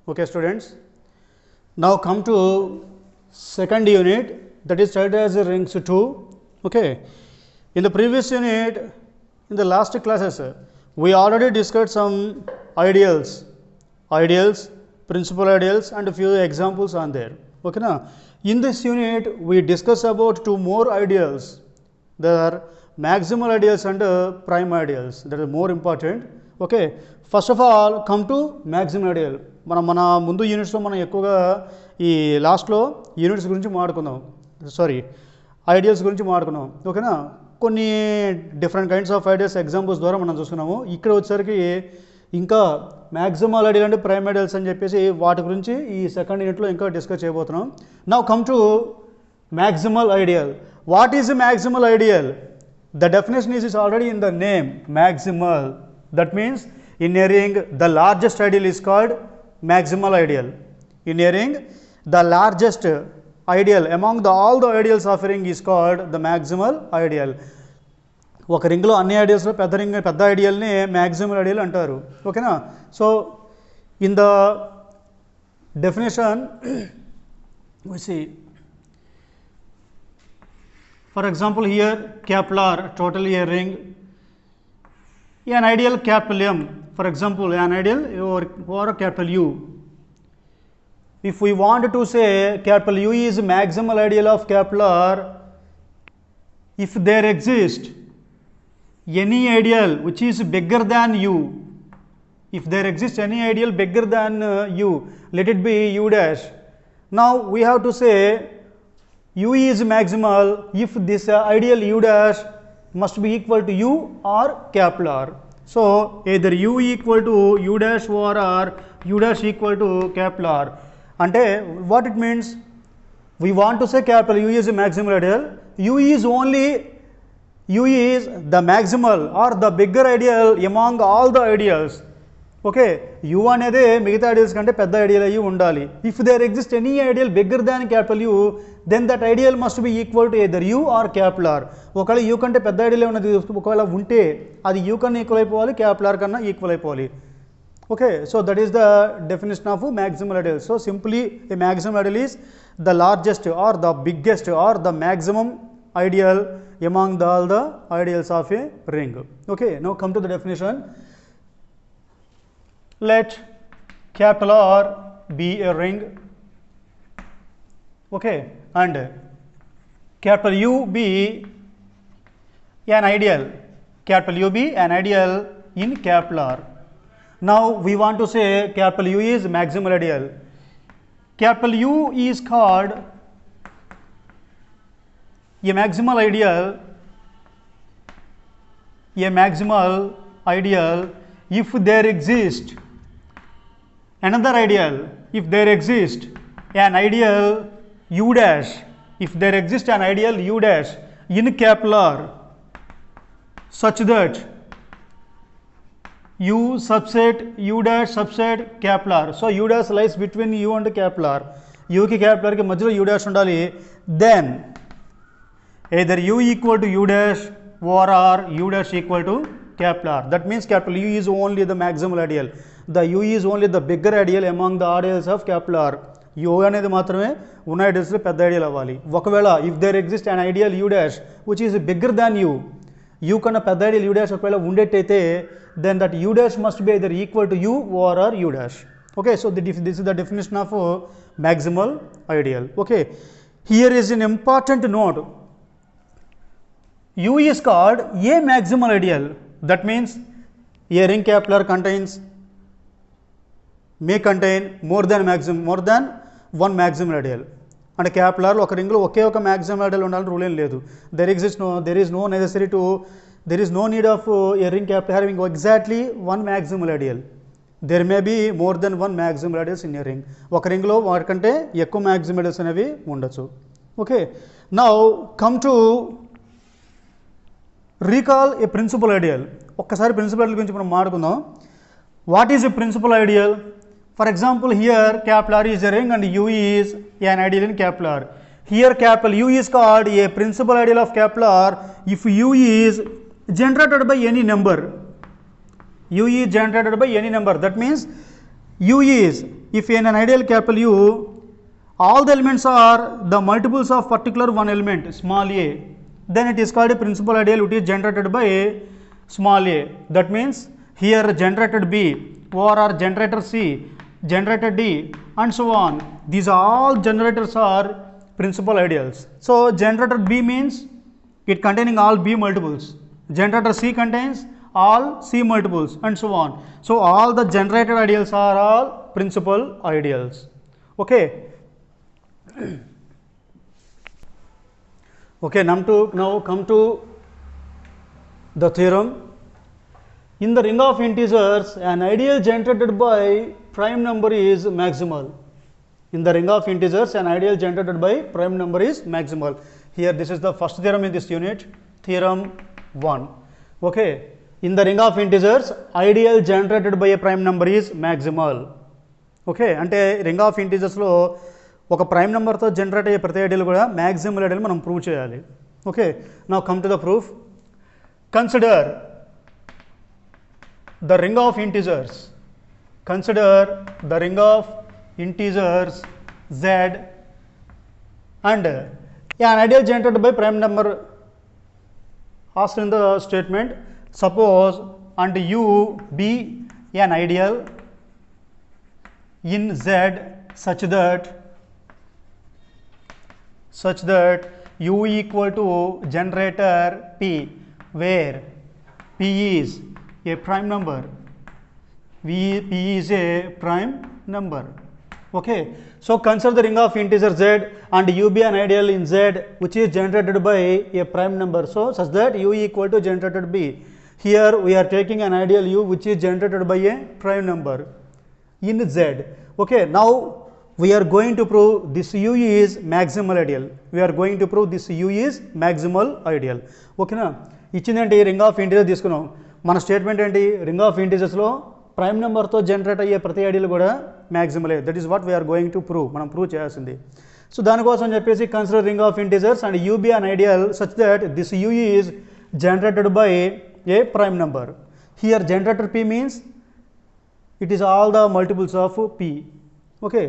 Okay, students. Now come to second unit, that is studied as rings 2. Okay. In the previous unit, in the last classes, we already discussed some ideals, principal ideals, and a few examples on there. Okay, now in this unit, we discuss about two more ideals. There are maximal ideals and prime ideals. That is more important. Okay. First of all, come to maximal ideal. మన ముందు యూనిట్స్లో మనం ఎక్కువగా ఈ లాస్ట్లో units గురించి మాట్లాడుకుందాం, ideals గురించి మాట్లాడుకున్నాం. ఓకేనా, కొన్ని different kinds of ideals examples ద్వారా మనం చూసుకున్నాము. ఇక్కడ వచ్చేసరికి ఇంకా మ్యాక్సిమల్ ఐడియల్ అంటే ప్రైమ్ ఐడియల్స్ అని చెప్పేసి వాటి గురించి ఈ సెకండ్ యూనిట్లో ఇంకా డిస్కస్ చేయబోతున్నాం. Now come to maximal ideal. What is maximal ideal? The definition is already in the name, maximal. That means in a ring the largest ideal is called maximal ideal. In a ring the largest ideal among all the ideals of a ring is called the maximal ideal. ఒక రింగ్లో అన్ని ఐడియల్స్లో పెద్ద ఐడియల్ని maximal ideal అంటారు. ఓకేనా, so in the definition we see, for example, here Kepler, totally a ring, an ideal capital M, for example, an ideal or a capital U. If we want to say capital U is maximal ideal of Kepler, if there exists any ideal which is bigger than U, if there exists any ideal bigger than U, let it be U dash. Now we have to say U is maximal if this ideal U dash must be equal to U or Kepler. So either U equal to U dash or U dash equal to Kepler. Ante what it means? We want to say capital U is a maximal ideal. U is the maximal or the bigger ideal among all the ideals. Okay, U అనేది మిగతా ideals కంటే పెద్ద ideal అయ్యి ఉండాలి. If there exist any ideal bigger than capital U, then that ideal must be equal to either U or capital R. ఒకవేళ U కంటే పెద్ద ideal ఉన్నది ఒకవేళ ఉంటే అది యూ కన్నా ఈక్వల్ అయిపోవాలి, క్యాపిలార్ కన్నా ఈక్వల్ అయిపోవాలి. Okay, so that is the definition of maximal ideal. So simply a maximal ideal is the largest or the biggest or the maximum ideal among all the ideals of a ring. Okay, now come to the definition. Let capital R be a ring, okay, and capital U be an ideal, capital U be an ideal in capital R. Now we want to say capital U is maximal ideal. Capital U is called a maximal ideal if there exists another ideal, if there exists an ideal U dash, if there exists an ideal U dash in capital R such that U subset U dash subset capital R. So U dash lies between U and capital R. U ki capital R ki madhyalo U dash undali. Then either U equal to U dash or U dash equal to capital R. That means capital U is only the maximal ideal. The U is only the bigger ideal among the ideals of capital R. U అనేది మాత్రమే ఉన్న ఐడియల్స్లో పెద్ద ideal అవ్వాలి. ఒకవేళ if there exist an ideal U dash which is bigger than U కన్నా పెద్ద ideal U dash ఒకవేళ ఉండేట్టయితే then that U dash must be either equal to U or U dash. Okay, so this is the definition of maximal ideal. Okay, here is an important note. U is called a maximal ideal. That means a ring capital R may contain more than one maximal ideal. And capital R ఒక రింగ్లో ఒకే ఒక maximal ideal ఉండాలని rule ఏం లేదు. There is no need of a ring capital having exactly one maximal ideal. There may be more than one maximal ideals in a ring. ఒక రింగ్లో వాటికంటే ఎక్కువ maximal ideals అనేవి ఉండొచ్చు. Okay, now come to recall a principal ideal. ఒక్కసారి principal ideal గురించి మనం మాట్లాడుకుందాం. What is a principal ideal? For example here capital R is a ring and U is an ideal in capital R. Here capital U is called a principal ideal of capital R if U is generated by any number. U is generated by any number. That means U is if in an ideal capital U all the elements are the multiples of particular one element small a, then it is called a principal ideal which is generated by small a. That means here generated B or generator C, generator D and so on, these all generators are principal ideals. So generator B means it containing all B multiples, generator C contains all C multiples and so on. So all the generated ideals are all principal ideals. Okay. Okay, now come to the theorem. In the ring of integers, an ideal generated by prime number is maximal. In the ring of integers, an ideal generated by prime number is maximal. Here this is the first theorem in this unit, theorem 1. Okay, in the ring of integers, ideal generated by a prime number is maximal. Okay, ante ring of integers lo ఒక prime నెంబర్తో generate అయ్యే ప్రతి ideal కూడా maximal ideal మనం prove చేయాలి. Okay, now come to the proof. Consider the ring of integers, consider the ring of integers Z and an ideal generated by prime number asked in the statement. Suppose and U be an ideal in Z such that U equal to generator P, where P is a prime number, P is a prime number. Okay, so consider the ring of integer Z and U be an ideal in Z which is generated by a prime number, so such that U equal to generated B. Here we are taking an ideal U which is generated by a prime number in Z. Okay, now we are going to prove this U is maximal ideal. We are going to prove this U is maximal ideal. Okay na, ఇచ్చిందంటే ring of integer తీసుకున్నాం. మన statement ఏంటి, ring of ఇంటీజర్స్లో prime నెంబర్తో generate అయ్యే ప్రతి ideal కూడా మ్యాక్సిమలే. That is what we are going to prove, మనం ప్రూవ్ చేయాల్సింది. సో దానికోసం చెప్పేసి consider ring of integers and U be an ideal such that this U is generated by a prime number. Here generator P means it is all the multiples of P. Okay,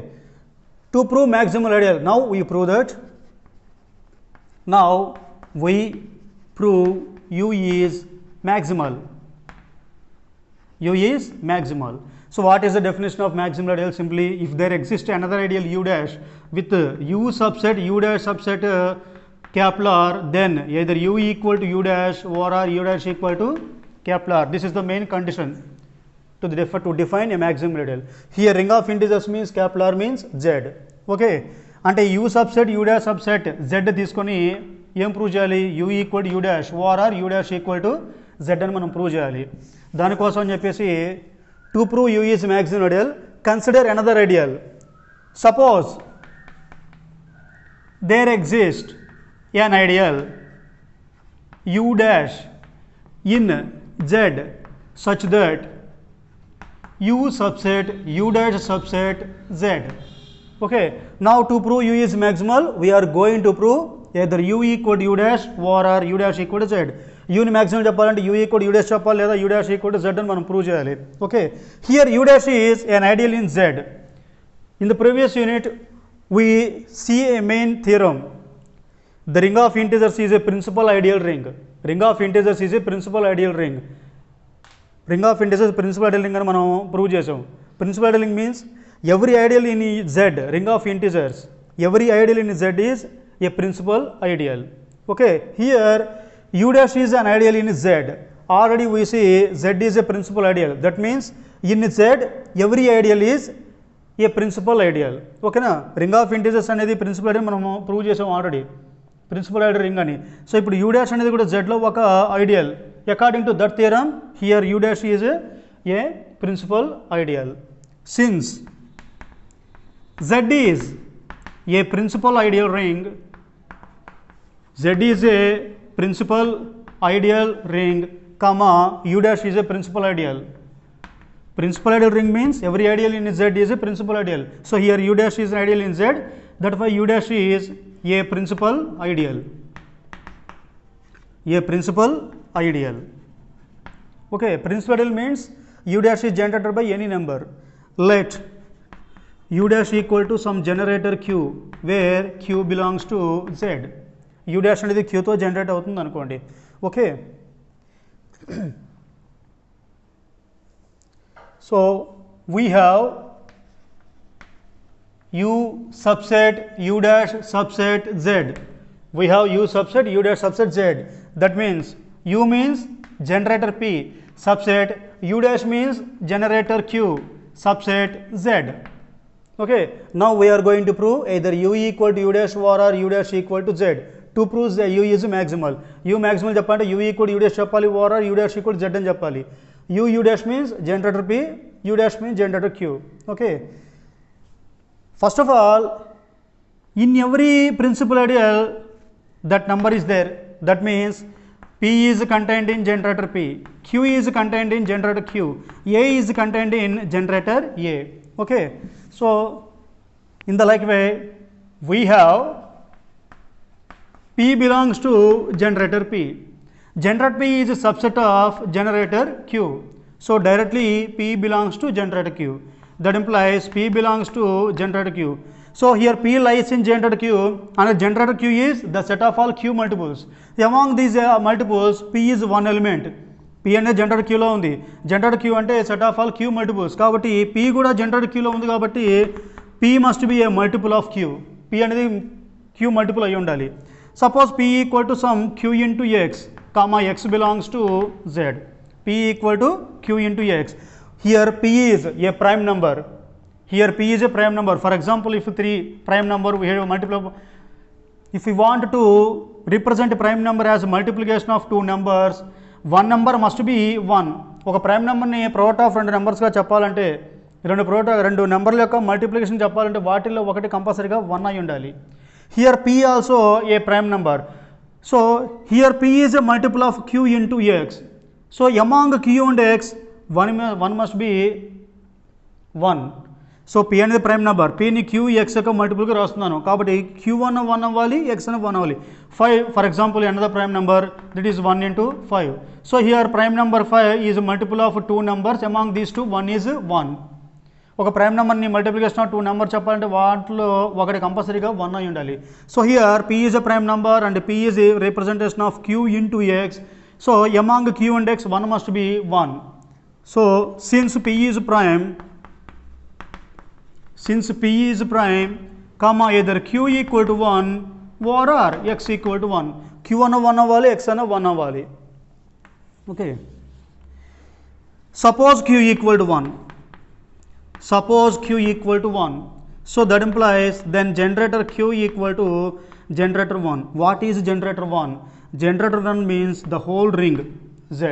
to prove maximal ideal, now we prove that. Now we prove U is maximal. U is maximal. So what is the definition of maximal ideal? Simply, if there exists another ideal U dash with U subset U dash subset capital R, then either U equal to U dash or U dash equal to capital R. This is the main condition to define a maximal ideal. Here ring of integers means capital R means Z. Okay, అంటే U subset U dash subset Z తీసుకొని ఏం prove చేయాలి, U equal to U dash or U dash equal to Z అని మనం prove చేయాలి. దానికోసం అని చెప్పేసి to prove U is maximal ideal, consider another ideal. Suppose there exist an ideal U dash in Z such that U subset U dash subset Z. Okay, now to prove U is maximal, we are going to prove either U equal to U dash or U dash equal to Z. U ni maximum చెప్పాలంటే U equal to U dash చెప్పాలి, లేదా U dash equal to Z అని మనం prove చేయాలి. Okay, here U dash is an ideal in Z. In the previous unit we see a main theorem. The ring of integers is a principal ideal ring. Ring of integers is a principal ideal ring. Ring of integers principal ideal ring అని మనం prove చేసాం. Principal ideal ring means every ideal in Z, ring of integers, every ideal in Z is a principal ideal. Okay, here U dash is an ideal in Z. Already we see Z is a principal ideal. That means in Z every ideal is a principal ideal. Okay na, ring of integers అనేది principal ideal మనం prove చేసాం already, principal ideal ring అని. So ఇప్పుడు U dash అనేది కూడా Z లో ఒక ideal. According to that theorem here U dash is a principal ideal. Since Z is a principal ideal ring, Z is a principal ideal ring, comma U dash is a principal ideal. Principal ideal ring means every ideal in Z is a principal ideal. So here U dash is an ideal in Z, that's why U dash is a principal ideal. A principal ideal. Okay, principal ideal means U dash is generated by any number. Let u dash equal to some generator q where q belongs to z. u dash అనేది q తో generate అవుతుంది అనుకోండి. Okay, so we have u subset u dash subset z. We have u subset u dash subset z. That means u means generator p, subset u dash means generator q, subset z. Okay, now we are going to prove either u equal to u dash var or u dash equal to z. To prove that u is maximal, u maximal చెప్పాలంటే u equal to u dash చెప్పాలి, var or u dash equal to z అని చెప్పాలి. u dash means generator p, u dash means generator q. Okay, first of all, in every principal ideal that number is there. That means p is contained in generator p, q is contained in generator q, a is contained in generator a. Okay, so in the like way we have p belongs to generator p. Generator p is a subset of generator q. So directly p belongs to generator q. That implies p belongs to generator q. So here p lies in generator q and generator q is the set of all q multiples. Among these multiples p is one element. p అనేది generator క్యూలో ఉంది. Generator Q అంటే set of all Q multiples కాబట్టి p కూడా generator క్యూలో ఉంది కాబట్టి p must be a multiple of Q. p అనేది క్యూ మల్టిపుల్ అయి ఉండాలి. సపోజ్ p equal to some q into X comma x belongs to z. p equal to q into X. Here p is a prime number. Here p is a prime number. For example, if 3 prime number we have a multiple. If we want to represent a prime number as multiplication of two numbers, one number must be 1. ఒక prime నెంబర్ని product of రెండు నెంబర్స్గా చెప్పాలంటే రెండు నెంబర్ల యొక్క multiplication చెప్పాలంటే వాటిల్లో ఒకటి కంపల్సరీగా 1 అయి ఉండాలి. Here p also a prime number. So here p is a multiple of q into X. So among q and x one must be 1. So p అనేది ప్రైమ్ నెంబర్, pని q x యొక్క మల్టిపుల్గా రాస్తున్నాను కాబట్టి q1 1 అవ్వాలి, x అని 1 అవ్వాలి. 5 for example another prime number that is 1 into 5. So here prime number 5 is multiple of 2 numbers, among these 2 1 is 1. ఒక prime నెంబర్ని multiplication of 2 number చెప్పాలంటే వాటిలో ఒకటి కంపల్సరీగా 1 అయి ఉండాలి. So here p is a prime number and p is a representation of q into x. So among q and x 1 must be 1. So since p is prime, comma either q equal to 1 or x equal to 1. q అన్న 1 అవ్వాలి, x అన్న 1 అవ్వాలి. Okay, suppose q equal to 1. So that implies then generator q equal to generator 1. What is generator 1? Generator 1 means the whole ring z.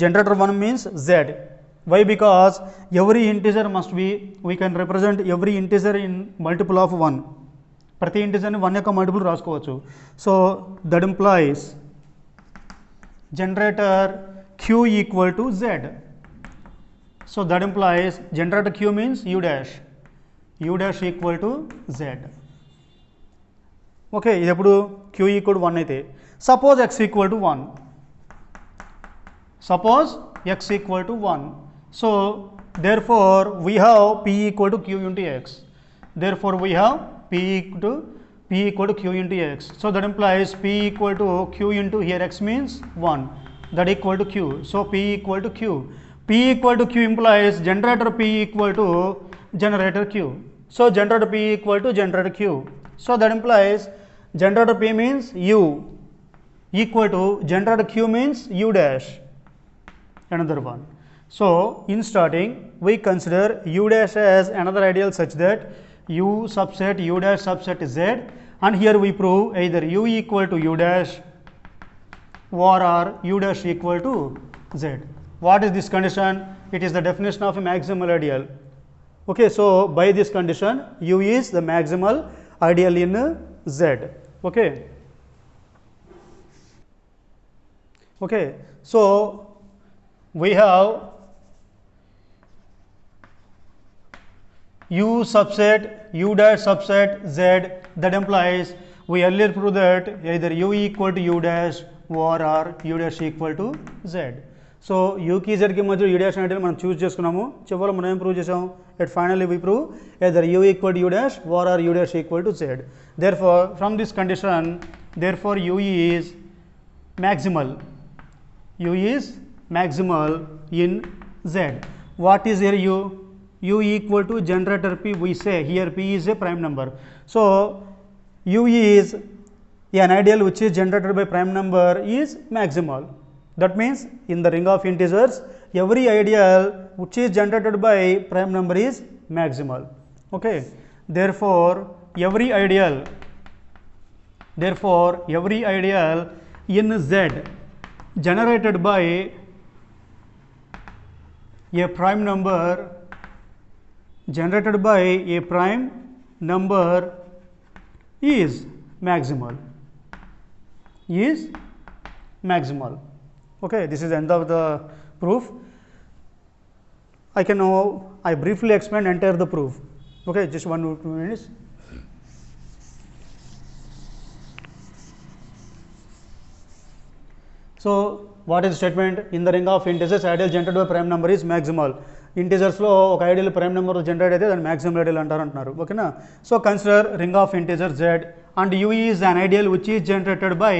Generator 1 means z. Why? Because every integer must be, we can represent every integer in multiple of 1. ప్రతి ఇంటిజర్ని 1 యొక్క multiple రాసుకోవచ్చు. So that implies generator q equal to z. So that implies generator q means u dash equal to z. Okay, ఇది ఎప్పుడు q equal to 1 అయితే. Suppose x equal to 1. Suppose x equal to 1. So therefore we have p equal to q into x. Therefore we have p equal to q into x. So that implies p equal to q into, here x means 1, that equal to q. So p equal to q. P equal to q implies generator p equal to generator q. So generator p equal to generator q. So that implies generator p means u equal to generator q means u dash. Another one. So in starting we consider u dash as another ideal such that u subset u dash subset z, and here we prove either u equal to u dash or u dash equal to z. What is this condition? It is the definition of a maximal ideal. Okay, so by this condition u is the maximal ideal in z. Okay, so we have u subset u dash subset z. That implies we earlier proved that either u equal to u dash or u dash equal to z. So యూకి జెడ్కి మధ్య U dash అనేది మనం చూస్ చేసుకున్నాము. చివరిలో మనం ఏం prove చేసాం? At finally we prove either U equal to U dash or U dash equal to Z. Therefore from this condition therefore U is maximal. U is maximal in Z. What is here U? U equal to generator P, we say here P is a prime number. So U is an ideal which is generated by prime number is maximal. That means in the ring of integers every ideal which is generated by prime number is maximal. Okay. Therefore every ideal in Z generated by a prime number is maximal. Okay, this is the end of the proof. I briefly explain entire the proof. Okay, just 1 or 2 minutes. So what is the statement? In the ring of integers ideal generated by prime number is maximal. Integers లో ఒక ideal prime number generate అయితే దాన్ని maximum ideal అంటారు అంటున్నారు. ఓకేనా? So consider ring of integer Z and U is an ideal which is generated by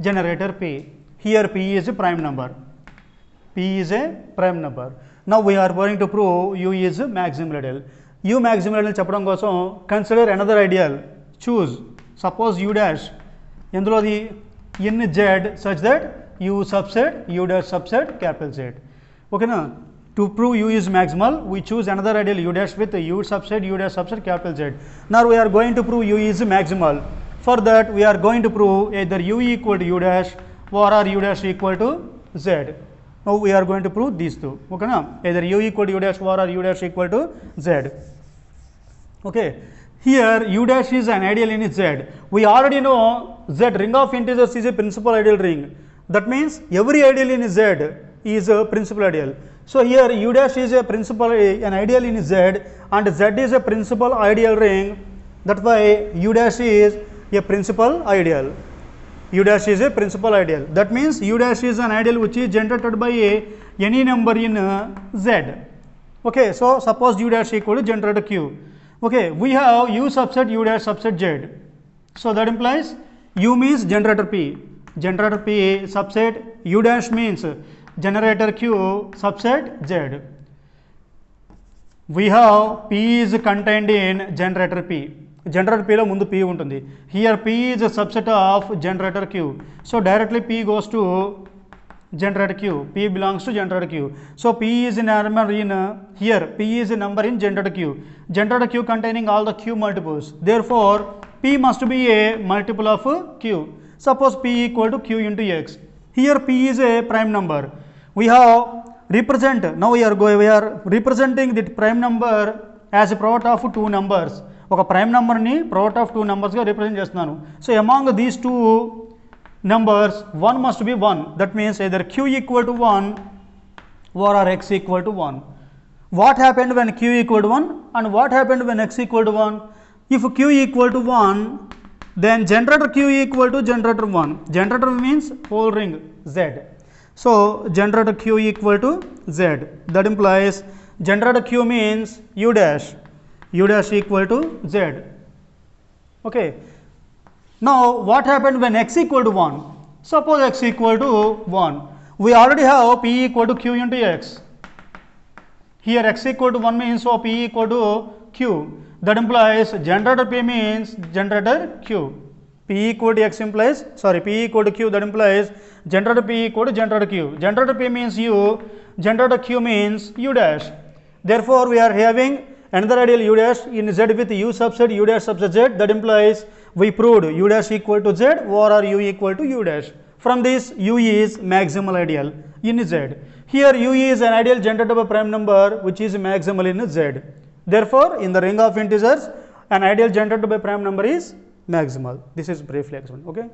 generator P. Here P is a prime number. Now we are going to prove U is maximal ideal. U maximal ideal చెప్పడం కోసం consider another ideal. Choose suppose U dash ఎందులోది in Z such that U subset U dash subset capital Z. Okay na? To prove U is maximal we choose another ideal U dash with U subset U dash subset capital Z. Now we are going to prove U is maximal. For that we are going to prove either U equal to U dash or U dash equal to Z. Now we are going to prove these two. Okay na? Either U equal to U dash or U dash equal to Z. Okay. Here U dash is an ideal in Z. We already know Z ring of integers is a principal ideal ring. That means every ideal in Z is a principal ideal. So here U dash is an ideal in Z and Z is a principal ideal ring. That's why U dash is a principal ideal. That means U dash is an ideal which is generated by any number in Z. Okay, so suppose U dash equal to generator Q. Okay, we have U subset U dash subset Z. So that implies U means generator P subset U dash means generator Q subset Z. We have P is contained in generator P. Generator P lo mundu P untundi. Here P is a subset of generator Q. So directly P goes to generator Q. P belongs to generator Q. So P is a number in here P is a number in generator Q. Generator Q containing all the Q multiples. Therefore P must be a multiple of Q. Suppose P equal to Q into X. Here P is a prime number. We have now we are representing the prime number as a product of two numbers. ఒక prime నెంబర్ని product of two numbers గా represent చేస్తున్నాను. So among these two numbers one must be 1. That means either Q equal to 1 or X equal to 1. What happened when Q equal to 1 and what happened when X equal to 1? If Q equal to 1 then generator Q equal to generator 1. Generator means whole ring Z. So generator Q equal to Z. That implies generator Q means U dash equal to Z. Okay. Now what happened when X equal to 1? Suppose X equal to 1. We already have P equal to Q into X. Here X equal to 1 means so P equal to Q. That implies generator P means generator Q. P equal to X implies P equal to Q. That implies generator P equal to generator Q. Generator P means U. Generator Q means U dash. Therefore we are having another ideal U dash in Z with U subset U dash subset Z. That implies we proved U dash equal to Z or U equal to U dash. From this U is maximal ideal in Z. Here U is an ideal generated by prime number which is maximal in Z. Therefore in the ring of integers an ideal generated by prime number is maximal. This is briefly explained. Okay.